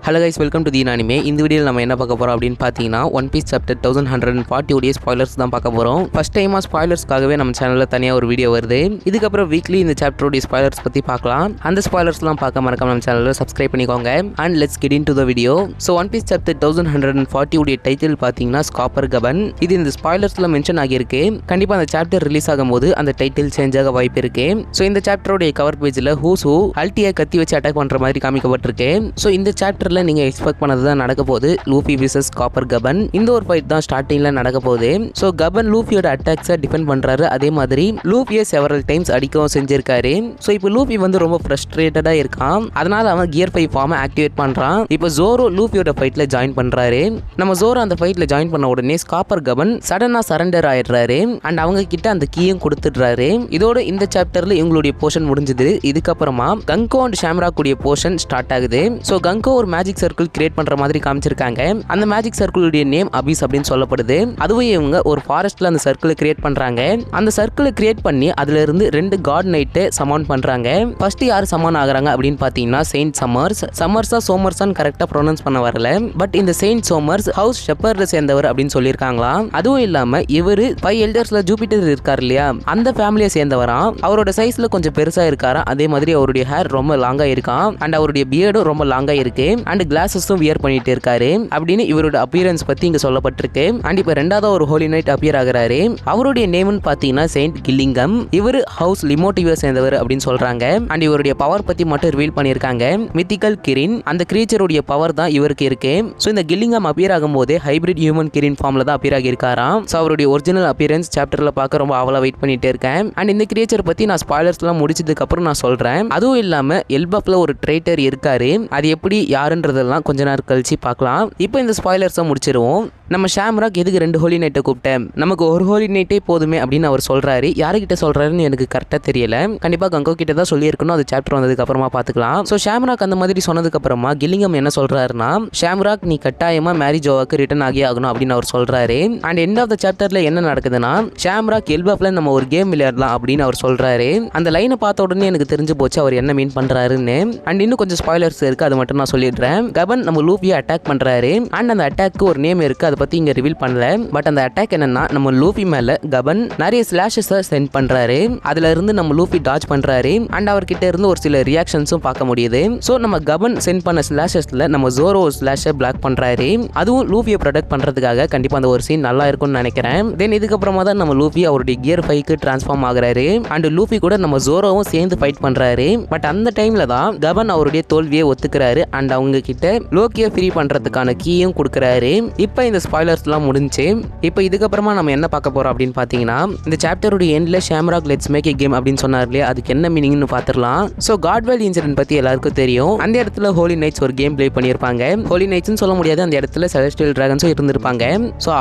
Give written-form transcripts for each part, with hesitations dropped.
Hello guys, welcome to the anime. இந்த வீடியோல நம்ம என்ன பார்க்க போறோம் அப்படினு பாத்தீங்கன்னா ஒன் பீஸ் சாப்டர் 1140 உடைய ஸ்பாயிலர்ஸ் தான் பார்க்க போறோம். ஃபர்ஸ்ட் டைமா ஸ்பாயிலர்ஸ்க்காகவே நம்ம சேனல்ல தனியா ஒரு வீடியோ வருது. இதுக்கு அப்புறம் வீக்லி இந்த சாப்டர் உடைய ஸ்பாயிலர்ஸ் பத்தி பார்க்கலாம். அந்த ஸ்பாயிலர்ஸ்லாம் பார்க்க மறக்காம நம்ம சேனலை சப்ஸ்கிரைப் பண்ணிக்கோங்க. And let's get into the video. So one piece chapter 1140 உடைய டைட்டில் பாத்தீங்கன்னா ஸ்காப்பர் கபன். இது இந்த ஸ்பாயிலர்ஸ்ல மென்ஷன் ஆகியிருக்கு. கண்டிப்பா அந்த சாப்டர் ரிலீஸ் ஆகும்போது அந்த டைட்டில் சேஞ்ச் ஆக வாய்ப்பு இருக்கு. சோ இந்த சாப்டர் உடைய கவர் பேஜ்ல ஹூசு அல்டியா கத்தி வச்சு அட்டாக் பண்ற மாதிரி காமிக்கப்பட்டிருக்கு. சோ இந்த சாப்டர்ல நீங்க எக்ஸ்பெக்ட் பண்ணதுதான் நடக்க போகுது. லூஃபி விசஸ் காப்பர் கபன். இந்த ஒரு ஃபைட் தான் ஸ்டார்டிங்ல நடக்க போகுது. சோ கபன் லூஃபியோட அட்டாக்ஸை டிஃபெண்ட் பண்றாரு. அதே மாதிரி லூஃபியை செவரல் டைம்ஸ் அடிக்கவும் செஞ்சிருக்காரு. சோ இப்போ லூஃபி வந்து ரொம்ப ஃப்ரஸ்ட்ரேட்டடா இருக்கான். அதனால அவன் கியர் 5 ஃபார்மை ஆக்டிவேட் பண்றான். இப்போ ஜோரோ லூஃபியோட ஃபைட்ல ஜாயின் பண்றாரு. நம்ம ஜோரோ அந்த ஃபைட்ல ஜாயின் பண்ண உடனே காப்பர் கபன் சடனா சரண்டர் ஆயிடுறாரு. அண்ட் அவங்க கிட்ட அந்த கீயும் கொடுத்துடுறாரு. இதோட இந்த சாப்டர்ல இவங்களுடைய போர்ஷன் முடிஞ்சது. இதுக்கப்புறமா கங்கோ அண்ட் ஷாம்ரா கூடிய போர்ஷன் ஸ்டார்ட் ஆகுது. சோ கங்கோ ஒரு மேஜிக் சர்க்கிள் கிரியேட் பண்ற மாதிரி காமிச்சிருக்காங்க. அந்த மேஜிக் சர்க்கிளுடைய நேம் அபிஸ் அப்படின்னு சொல்லப்படுது. அதுவும் இவங்க ஒரு ஃபாரஸ்ட்ல அந்த சர்க்கிளை கிரியேட் பண்றாங்க. அந்த சர்க்கிளை கிரியேட் பண்ணி அதுல இருந்து 2 காட் நைட்டை சமன் பண்றாங்க. ஃபர்ஸ்ட் யார் சமன் ஆகுறாங்க அப்படின்னு பாத்தீங்கன்னா செயின்ட் சம்மர்ஸ். சம்மர்ஸா சோமர்ஸான்னு கரெக்டா ப்ரொனவுன்ஸ் பண்ண வரல. பட் இந்த செயின்ட் சோமர்ஸ் ஹவுஸ் ஷெப்பர்ட சேர்ந்தவர் அப்படின்னு சொல்லியிருக்காங்களா. அதுவும் இல்லாம இவரு 5 எல்டர்ஸ்ல ஜூபிட்டர் இருக்காரு இல்லையா, அந்த ஃபேமிலியை சேர்ந்தவரா. அவரோட சைஸ்ல கொஞ்சம் பெருசா இருக்காரா. அதே மாதிரி அவருடைய ஹேர் ரொம்ப லாங்கா இருக்கான். அண்ட் அவருடைய பியர்டும் ரொம்ப லாங்கா இருக்கு. அண்ட் கிளாஸஸும் வியர் பண்ணிட்டு இருக்காரு அப்படின்னு இவரோட அப்பியரன்ஸ் பத்தி இங்க சொல்லப்பட்டிருக்கு. அண்ட் இப்ப ரெண்டாவது ஒரு ஹோலி நைட் அப்பியர் ஆகுறாரு. அவருடைய நேம்னு பாத்தீங்கன்னா செயின்ட் கில்லிங்கம். இவர் ஹவுஸ் லிமோட்டிவ சேர்ந்தவர் அப்படின்னு சொல்றாங்க. அண்ட் இவருடைய பவர் பத்தி மட்டும் ரிவீல் பண்ணிருக்காங்க. மித்திக்கல் கிரின் அந்த கிரீச்சருடைய பவர் தான் இவருக்கு இருக்கு. சோ இந்த கில்லிங்கம் அப்பியர் ஆகும்போது ஹைபிரிட் ஹியூமன் கிரின் ஃபார்ம்ல தான் அப்பியர் ஆகியிருக்காராம். சோ அவருடைய ஒரிஜினல் அப்பியரன்ஸ் சாப்டர்ல பார்க்க ரொம்ப ஆவலா வெயிட் பண்ணிட்டே இருக்கேன். அண்ட் இந்த கிரீச்சர் பத்தி நான் ஸ்பாயிலர்ஸ் எல்லாம் முடிச்சதுக்கு அப்புறம் நான் சொல்றேன். அதுவும் இல்லாம எல்பப்ல ஒரு ட்ரைட்டர் இருக்காரு. அது எப்படி யாருன்றதெல்லாம் கொஞ்ச நேரம் கழிச்சு பார்க்கலாம். இப்போ இந்த ஸ்பாயிலர்ஸை முடிச்சிருவோம். நம்ம ஷாம்ராக் எதுக்கு 2 ஹோலி நைட்டை கூப்பிட்டேன், நமக்கு ஒரு ஹோலி நைட்டே போதுமே அப்படின்னு அவர் சொல்றாரு. யாருக்கிட்ட சொல்றாருன்னு எனக்கு கரெக்டா தெரியல. கண்டிப்பா கங்கோ கிட்ட தான் சொல்லியிருக்கணும். அது சாப்டர் வந்ததுக்கு அப்புறமா பார்த்துக்கலாம். ஸோ ஷாம்ராக் அந்த மாதிரி சொன்னதுக்கு அப்புறமா கில்லிங்கம் என்ன சொல்றாருன்னா, ஷாம்ராக் நீ கட்டாயமா மேரி ஜோவாக்கு ரிட்டர்ன் ஆகி ஆகணும் அப்படின்னு அவர் சொல்றாரு. அண்ட் எண்ட் ஆஃப் த சாப்டர்ல என்ன நடக்குதுன்னா, ஷாம்ராக் எல்பப்ல நம்ம ஒரு கேம் விளையாடலாம் அப்படின்னு அவர் சொல்றாரு. அந்த லைனை பார்த்த உடனே எனக்கு தெரிஞ்சு போச்சு அவர் என்ன மீன் பண்றாருன்னு. அண்ட் இன்னும் கொஞ்சம் ஸ்பாயிலர்ஸ் இருக்கு, அது மட்டும் நான் சொல்லிடுறேன். கபன் நம்ம லூஃபியை அட்டாக் பண்றாரு. அண்ட் அந்த அட்டாக்கு ஒரு நேம் இருக்கு, அதை பத்தி இங்க ரிவீல் பண்ணல. பட் அந்த அட்டாக் என்னன்னா, நம்ம லூஃபி மேல கபன் நிறைய ஸ்லாஷஸ் சென்ட் பண்றாரு. அதுல இருந்து நம்ம லூஃபி டாச் பண்றாரு. அண்ட் அவர்கிட்ட இருந்து ஒரு சில ரியாக்ஷன்ஸும் பார்க்க முடியுது. சோ நம்ம கபன் சென்ட் பண்ண ஸ்லாஷஸ்ல நம்ம ஜோரோ ஸ்லாஷை பிளாக் பண்றாரு. அதுவும் லூஃபியை ப்ரொடெக்ட் பண்றதுக்காக. கண்டிப்பா அந்த ஒரு சீன் நல்லா இருக்கும்னு நினைக்கிறேன். தென் இதுக்கப்புறமா தான் நம்ம லூஃபி அவருடைய கியர் 5க்கு டிரான்ஸ்ஃபார்ம் ஆகுறாரு. அண்ட் லூஃபி கூட நம்ம ஜோரோவும் சேர்ந்து ஃபைட் பண்றாரு. பட் அந்த டைம்ல தான் கபன் அவருடைய தோல்வியை ஒத்துக்கிறாரு. அண்ட் அவங்க கிட்ட லோக்கியை ஃப்ரீ பண்றதுக்கான கீயும் கொடுக்கறாரு. இப்போ இந்த ஸ்பாயிலர்ஸ்லாம் முடிஞ்சு. இப்போ இதுக்கப்புறமா நம்ம என்ன பார்க்க போறோம் அப்படின்னு பாத்தீங்கன்னா, இந்த சாப்டருடைய எண்ட்ல ஷாம்ராக் லெட்ஸ் மேக் எ கேம் அப்படின்னு சொன்னார் இல்லையா, அதுக்கு என்ன மீனிங்னு பார்த்துடலாம். ஸோ காட்வெல் இன்சிடென்ட் பத்தி எல்லாருக்கும் தெரியும். அந்த இடத்துல ஹோலி நைட்ஸ் ஒரு கேம் பிளே பண்ணியிருப்பாங்க. ஹோலி நைட்ஸ்னு சொல்ல முடியாது, அந்த இடத்துல செலஸ்டியல் டிராகன்ஸும் இருந்திருப்பாங்க. ஸோ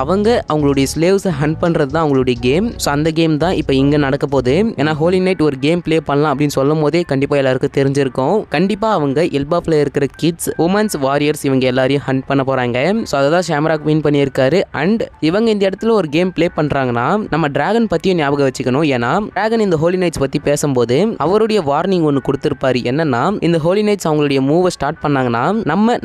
அவங்களுடைய ஸ்லேவ்ஸை ஹண்ட் பண்றது தான் அவங்களுடைய கேம். ஸோ அந்த கேம் தான் இப்போ இங்க நடக்க போகுது. ஏன்னா ஹோலி நைட் ஒரு கேம் பிளே பண்ணலாம் அப்படின்னு சொல்லும் போதே கண்டிப்பா எல்லாருக்கும் தெரிஞ்சிருக்கும். கண்டிப்பா அவங்க எல்பாப்ல இருக்கிற கிட்ஸ், உமன்ஸ், வாரியர்ஸ் இவங்க எல்லாரையும் ஹண்ட் பண்ண போறாங்க. ஸோ அதான் ஷாம்ராக் வின் பண்ணியிருக்காரு. அண்ட் இவங்க இந்த இடத்துல ஒரு கேம் பிளே பண்றாங்கன்னா, நம்ம டிராகன் பத்தியும் ஞாபகம் வச்சுக்கணும். ஏன்னா டிராகன் இந்த ஹோலி நைட்ஸ் பத்தி பேசும்போது அவருடைய வார்னிங் ஒன்னு கொடுத்திருப்பாரு. என்னன்னா, இந்த ஹோலி நைட்ஸ் அவங்களுடைய மூவை ஸ்டார்ட் பண்ணாங்கன்னா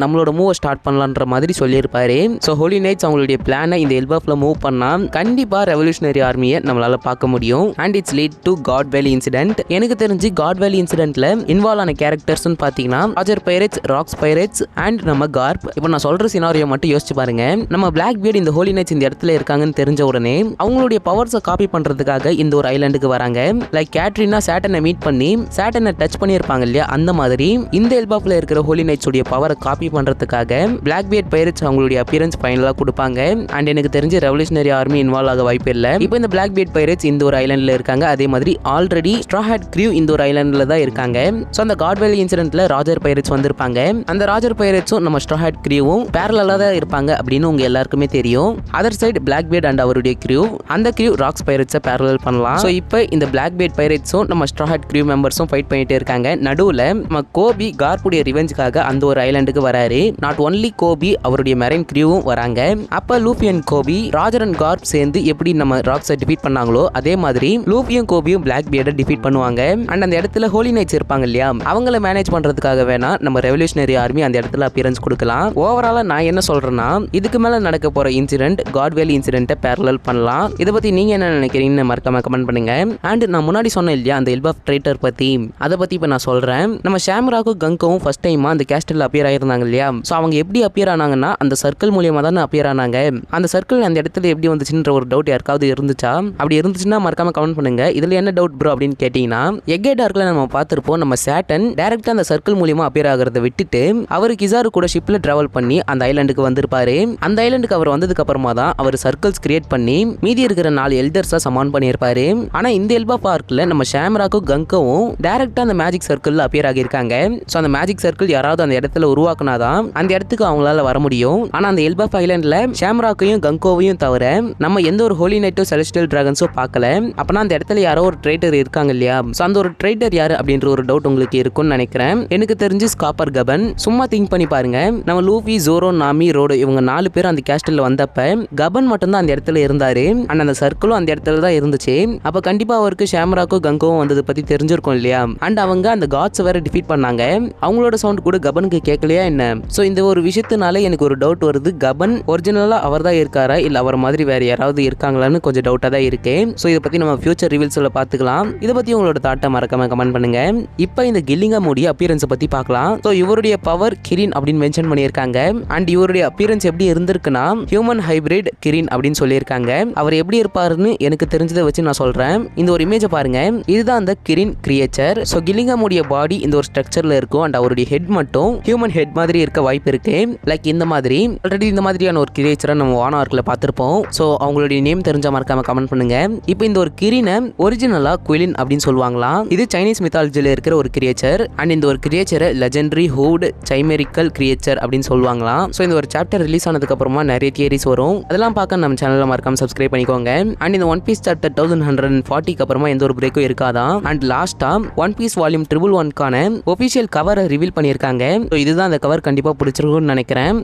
நம்மளோட மூவை ஸ்டார்ட் பண்ணலான்ற மாதிரி சொல்லியிருப்பாரு. ஸோ ஹோலி நைட்ஸ் அவங்களுடைய பிளானை இந்த எல்பாப்ல மூவ் பண்ணா கண்டிப்பா ரெவல்யூஷனரி ஆர்மியை நம்மளால பார்க்க முடியும். And it's lead to God valley incident. எனக்கு தெரிஞ்சு காட் வேலி இன்சிடென்ட்ல இன்வால்வ் ஆன கேரக்டர்ஸ் பாத்தீங்கன்னா Roger pirates, Rocks pirates and நம்ம கார்ப். இப்போ நான் சொல்ற சினாரியோ மட்டும் யோசிச்சு பாருங்க. நம்ம பிளாக் பீர்ட் இந்த ஹோலி நைட்ஸ் இந்த இடத்துல இருக்காங்கன்னு தெரிஞ்ச உடனே அவங்களுடைய பவர்ஸை காப்பி பண்றதுக்காக இந்த ஒரு ஐலாண்டுக்கு வராங்க. லைக் கேட்ரினா சாட்டனை மீட் பண்ணி சாட்டனை டச் பண்ணியிருப்பாங்க இல்லையா, அந்த மாதிரி இந்த எல்பாப்ல இருக்கிற ஹோலி நைட்ஸ் உடைய பவரை காப்பி பண்றதுக்காக பிளாக் பீர்ட் பைரேட்ஸ் அவங்களுடைய அப்பியரன்ஸ் ஃபைனலா கொடுப்பாங்க. அண்ட் எனக்கு தெரிஞ்சு ரெவல்யூஷனரி ஆர்மி இன்வால்வ் ஆக வாய்ப்பு இல்லை. இப்போ இந்த பிளாக் பீர்ட் பைரேட்ஸ் இந்த ஒரு ஐலாண்ட்ல இருக்காங்க. அதே மாதிரி ஆல்ரெடி ஸ்ட்ரா ஹேட் கிரூ இந்த ஒரு ஐலாண்ட்ல தான் இருக்காங்க. ஸோ அந்த காட்வெல் இன்சிடென்ட்ல ராஜர் பைரேட்ஸ் வந்திருப்பாங்க. அந்த ராஜர் பைரேட்ஸும் நம்ம ஸ்ட்ரா ஹேட் கிரூவும் பேரலா தான் இருப்பாங்க அப்படின்னு உங்க எல்லாருக்கும் எல்லாருக்குமே தெரியும். அதர் சைடு பிளாக்பீர்ட் அண்ட் அவருடைய கிரூ, அந்த கிரூ ராக்ஸ் பைரட்ஸை பேரலல் பண்ணலாம். ஸோ இப்போ இந்த பிளாக்பீர்ட் பைரட்ஸும் நம்ம ஸ்ட்ரா ஹேட் கிரூ மெம்பர்ஸும் ஃபைட் பண்ணிட்டே இருக்காங்க. நடுவில் நம்ம கோபி கார்ப்புடைய ரிவெஞ்சுக்காக அந்த ஒரு ஐலாண்டுக்கு வராரு. நாட் ஒன்லி கோபி, அவருடைய மெரைன் கிரூவும் வராங்க. அப்ப Luffy and Koby, Roger and Garp சேர்ந்து எப்படி நம்ம ராக்ஸை டிஃபீட் பண்ணாங்களோ அதே மாதிரி லூஃபியும் கோபியும் பிளாக்பீர்டை டிஃபீட் பண்ணுவாங்க. அண்ட் அந்த இடத்துல ஹோலி நைட்ஸ் இருப்பாங்க இல்லையா, அவங்கள மேனேஜ் பண்றதுக்காக வேணா நம்ம ரெவல்யூஷனரி ஆர்மி அந்த இடத்துல அப்பியரன்ஸ் கொடுக்கலாம். ஓவராலா நான் என்ன சொல்றேன்னா, இதுக்கு மேல நடக்க போற இன்சிடென்ட் காட்வேலி இன்சிடென்ட்டை பேரலல் பண்ணலாம். இதை பத்தி நீங்க என்ன நினைக்கிறீங்கன்னு மறக்காம கமெண்ட் பண்ணுங்க. அண்ட் நான் முன்னாடி சொன்னேன் இல்லையா அந்த எல்பாஃப் ட்ரைட்டர் பத்தி, அதை பத்தி இப்ப நான் சொல்றேன். நம்ம ஷாம்ராக்கும் கங்கவும் ஃபர்ஸ்ட் டைமா அந்த கேஸ்டல்ல அப்பியர் ஆயிருந்தாங்க இல்லையா. ஸோ அவங்க எப்படி அப்பியர் ஆனாங்கன்னா அந்த சர்க்கிள் மூலியமா தான் அப்பியர் ஆனாங்க. அந்த சர்க்கிள் அந்த இடத்துல எப்படி வந்துச்சுன்ற ஒரு டவுட் யாருக்காவது இருந்துச்சா? அப்படி இருந்துச்சுன்னா மறக்காம கமெண்ட் பண்ணுங்க. இதுல என்ன டவுட் ப்ரோ அப்படின்னு கேட்டீங்கன்னா, எக்கே டார்க்ல நம்ம பார்த்திருப்போம், நம்ம சாட்டன் டைரக்டா அந்த சர்க்கிள் மூலியமா அப்பியர் ஆகிறத விட்டுட்டு அவர் கிசாரு கூட ஷிப்ல டிராவல் பண்ணி அந்த ஐலாண்டுக்கு வந்திருப்பாரு. அந்த ஐலாண்டுக்கு அவர் வந்ததுக்கு அப்புறமா தான் அவர் சர்க்கிள்ஸ் கிரியேட் பண்ணி மீதி இருக்கிற 4 எல்டர்ஸா சமான் பண்ணியிருப்பாரு. ஆனா இந்த எல்பா பார்க்ல நம்ம ஷாம்ராக்கும் கங்கவும் டைரக்டா அந்த மேஜிக் சர்க்கிள்ல அப்பியர் ஆகியிருக்காங்க. ஸோ அந்த மேஜிக் சர்க்கிள் யாராவது அந்த இடத்துல உருவாக்குனாதான் அந்த இடத்துக்கு அவங்களால வர முடியும். ஆனா அந்த எல்பா ஐலாண்ட்ல ஷாம்ராக்கையும் கங்கோவையும் தவிர நம்ம எந்த ஒரு ஹோலி நைட்டோ செலஸ்டியல் டிராகன்ஸோ பார்க்கல. அப்பனா அந்த இடத்துல யாரோ ஒரு ட்ரைட்டர் இருக்காங்க இல்லையா. ஸோ அந்த ஒரு ட்ரைட்டர் யாரு அப்படின்ற ஒரு டவுட் உங்களுக்கு இருக்கும்னு நினைக்கிறேன். எனக்கு தெரிஞ்சு ஸ்காப்பர் கபன். சும்மா திங்க் பண்ணி பாருங்க, நம்ம லூஃபி, ஜோரோ, நாமி, ரோடோ இவங்க 4 பேர் அந்த கேஸ்டல்ல வந்தப்ப கபன் மட்டும் தான் அந்த இடத்துல இருந்தாரு. அண்ட் அந்த சர்க்கிளும் அந்த இடத்துல தான் இருந்துச்சு. அப்ப கண்டிப்பா அவருக்கு ஷாம்ராக்கும் கங்கோவும் வந்தது பத்தி தெரிஞ்சிருக்கும் இல்லையா. அண்ட் அவங்க அந்த காட்ஸ் வேற டிஃபீட் பண்ணாங்க. அவங்களோட சவுண்ட் கூட கபனுக்கு கேட்கலையா என்ன? ஸோ இந்த ஒரு விஷயத்தினால எனக்கு ஒரு டவுட் வருது, கபன் ஒரிஜினலா அவர் தான் இருக்காரா இல்ல அவர் மாதிரி வேற யாராவது இருக்காங்களான்னு கொஞ்சம் டவுட்டா தான் இருக்கு. ஸோ இதை பத்தி நம்ம ஃபியூச்சர் ரிவீல்ஸ்ல பார்த்துக்கலாம். இதை பத்தி உங்களோட தாட்டை மறக்காம கமெண்ட் பண்ணுங்க. இப்போ இந்த கில்லிங்காம் உடைய அப்பியரன்ஸை பத்தி பார்க்கலாம். ஸோ இவருடைய பவர் கிரின் அப்படின்னு மென்ஷன் பண்ணியிருக்காங்க. அண்ட் இவருடைய அப்பியரன்ஸ் எப்படி இருந்திருக்குன்னா ஹியூமன் ஹைபிரிட் கிரின் அப்படின்னு சொல்லியிருக்காங்க. அவர் எப்படி இருப்பாருன்னு எனக்கு தெரிஞ்சதை வச்சு நான் சொல்றேன். இந்த ஒரு இமேஜை பாருங்க, இதுதான் அந்த கிரின் கிரியேச்சர். ஸோ கில்லிங்காம் உடைய பாடி இந்த ஒரு ஸ்ட்ரக்சர்ல இருக்கும். அண்ட் அவருடைய ஹெட் மட்டும் ஹியூமன் ஹெட் மாதிரி இருக்க வாய்ப்பு இருக்கு. லைக் இந்த மாதிரி ஆல்ரெடி இந்த மாதிரியான ஒரு கிரியேச்சரை நம்ம வான் ஆர்க்ல பார்த்திருப்போம். ஸோ அவங்களுடைய நேம் தெரிஞ்சா மறக்காம கமெண்ட் பண்ணுங்க. இப்போ இந்த ஒரு கிரினை ஒரிஜினலா குயிலின் அப்படின்னு சொல்லுவாங்களா. இது சைனீஸ் மித்தாலஜில இருக்கிற ஒரு கிரியேச்சர். அண்ட் இந்த ஒரு கிரியேச்சரை லெஜெண்டரி ஹூட் சைமெரிக்கல் கிரியேச்சர் அப்படின்னு சொல்லுவாங்களாம். ஸோ இந்த ஒரு சாப்டர் ரிலீஸ் ஆனதுக்கு அப்புறமா நிறைய தியரிஸ் வரும். அதெல்லாம் பார்க்க நம்ம சேனல்ல மறக்காம சப்ஸ்கிரைப் பண்ணிக்கோங்க. அண்ட் இந்த ஒன் பீஸ் சாப்டர் 1140 அப்புறமா எந்த ஒரு பிரேக்கும் இருக்காதான். அண்ட் லாஸ்டா ஒன் பீஸ் வால்யூம் 111க்கான ஒபிஷியல் கவரை ரிவீல் பண்ணியிருக்காங்க. ஸோ இதுதான் அந்த கவர், கண்டிப்பா பிடிச்சிருக்கும்னு நினைக்கிறேன்.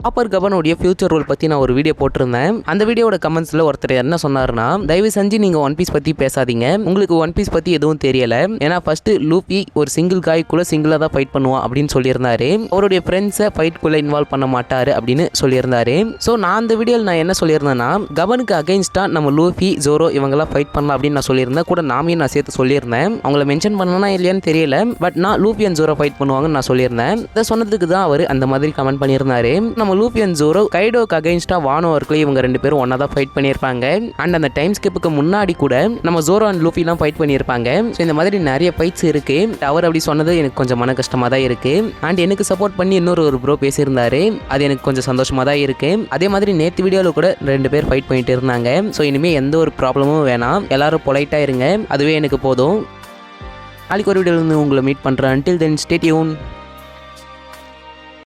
ஸ்காப்பர் கபனுடைய ஃபியூச்சர் ரோல் பற்றி நான் ஒரு வீடியோ போட்டிருந்தேன். அந்த வீடியோட கமெண்ட்ஸில் ஒருத்தர் என்ன சொன்னார்னா, தயவு செஞ்சு நீங்கள் ஒன் பீஸ் பற்றி பேசாதீங்க, உங்களுக்கு ஒன் பீஸ் பற்றி எதுவும் தெரியல. ஏன்னா ஃபர்ஸ்ட் லூஃபி ஒரு சிங்கிள் காய் கூட சிங்கிளாக தான் ஃபைட் பண்ணுவான் அப்படின்னு சொல்லியிருந்தாரு. அவருடைய ஃப்ரெண்ட்ஸை ஃபைட்குள்ளே இன்வால்வ் பண்ண மாட்டாரு அப்படின்னு சொல்லியிருந்தாரு. ஸோ நான் அந்த வீடியோவில் நான் என்ன சொல்லியிருந்தேன்னா, கபனுக்கு அகைன்ஸ்டாக நம்ம லூஃபி, ஜோரோ இவங்கெல்லாம் ஃபைட் பண்ணலாம் அப்படின்னு நான் சொல்லியிருந்தேன். கூட நாமையும் நான் சேர்த்து சொல்லியிருந்தேன். அவங்கள மென்ஷன் பண்ணனா இல்லையான்னு தெரியல, பட் நான் லூஃபி அண்ட் ஜோரோ ஃபைட் பண்ணுவாங்கன்னு நான் சொல்லியிருந்தேன். இதை சொன்னதுக்கு தான் அவர் அந்த மாதிரி கமெண்ட் பண்ணியிருந்தாரு. நம்ம லூஃபி அண்ட் ஜோரோ கைடோக்கு அகைன்ஸ்டா வானோ ஆர்க்ல இவங்க 2 பேரும் ஒன்னா தான் ஃபைட் பண்ணியிருப்பாங்க. அண்ட் அந்த டைம் ஸ்கிப்புக்கு முன்னாடி கூட நம்ம ஜோரோ அண்ட் லூஃபிலாம் ஃபைட் பண்ணியிருப்பாங்க. ஸோ இந்த மாதிரி நிறைய ஃபைட்ஸ் இருக்கு. அவர் அப்படி சொன்னது எனக்கு கொஞ்சம் மன கஷ்டமாக தான் இருக்கு. அண்ட் எனக்கு சப்போர்ட் பண்ணி இன்னொரு ப்ரோ பேசியிருந்தாரு, அது எனக்கு கொஞ்சம் சந்தோஷமாக தான் இருக்கு. அதே மாதிரி நேற்று வீடியோவில் கூட 2 பேர் ஃபைட் பண்ணிட்டு இருந்தாங்க. ஸோ இனிமேல் எந்த ஒரு ப்ராப்ளமும் வேணாம், எல்லாரும் பொலைட்டாக இருங்க, அதுவே எனக்கு போதும். நாளைக்கு ஒரு வீடியோவில் உங்களை மீட் பண்ணுறேன். until then stay tuned.